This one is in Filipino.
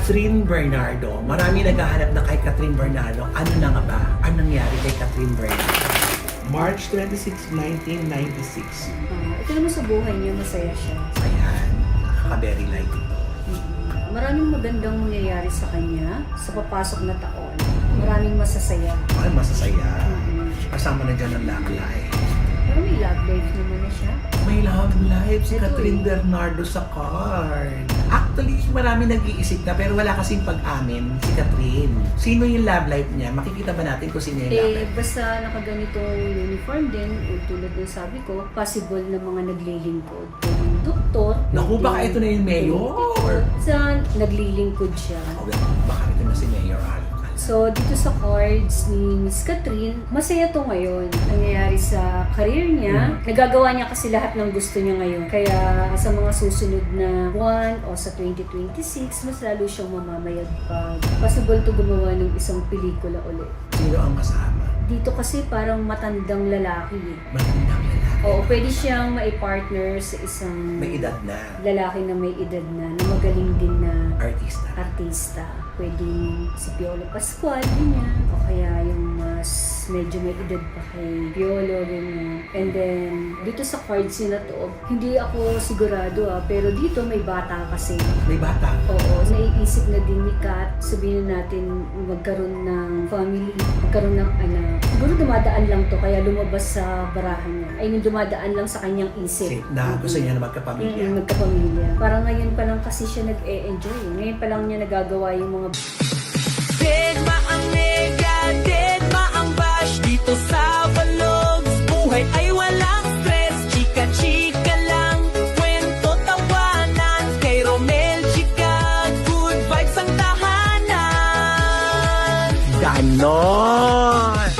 Catherine Bernardo. Marami naghahanap na kay Catherine Bernardo. Ano na nga ba? Ang nangyari kay Catherine Bernardo? March 26, 1996. Ito naman sa buhay niya, masaya siya. Ayan, nakaka-very light ito. Maraming magandang mangyayari sa kanya sa papasok na taon. Maraming masasaya. Ay, masasaya. Mhm. Kasama na dyan ang love life. Pero may love life naman na siya. May love life si Ito Catherine eh. Bernardo sa card. Actually, marami nag-iisip na pero wala kasing pag-amin si Catherine. Sino yung love life niya? Makikita ba natin kung sino yung love life? Basta nakaganitong uniform din, tulad ng sabi ko, possible na mga naglilingkod. Pwedeng doktor. Naku, baka pwedeng- ito na yung mayor. Sa naglilingkod siya. Oh, baka ito na si Mayor Al. So, dito sa cards ni Miss Catherine, masaya to ngayon. Nangyayari sa career niya. Nagagawa niya kasi lahat ng gusto niya ngayon. Kaya sa mga susunod na buwan o sa 2026, mas lalo siyang mamamayagpag. Possible to gumawa ng isang pelikula ulit. Sino ang kasama? Dito kasi parang matandang lalaki eh. Matandang lalaki. Oo, pwede siyang maipartner sa isang May edad na. lalaki na may edad na magaling din na Artista. artista. Pwedeng si Piolo Pascual, ganyan. O kaya yung mas medyo may edad pa kay Piolo, ganyan. And then, dito sa cards nila to, hindi ako sigurado pero dito may bata kasi. May bata. Oo, naiisip na din ni Kat, sabihin natin magkaroon ng family, magkaroon ng anak. Siguro dumadaan lang to, kaya lumabas sa barahan niya. I mean, dumadaan lang sa kanyang isip. Na gusto niya na magkapamilya. Magkapamilya. Parang ngayon pa lang kasi siya nag-e-enjoy. Ngayon pa lang niya nagagawa yung mga Deadma ang nega, deadma ang bash dito sa Balog. Buhay ay walang stress, chika-chika lang. Kwento tawanan, kay Romel Chika, good vibes ang tahanan. Ganon!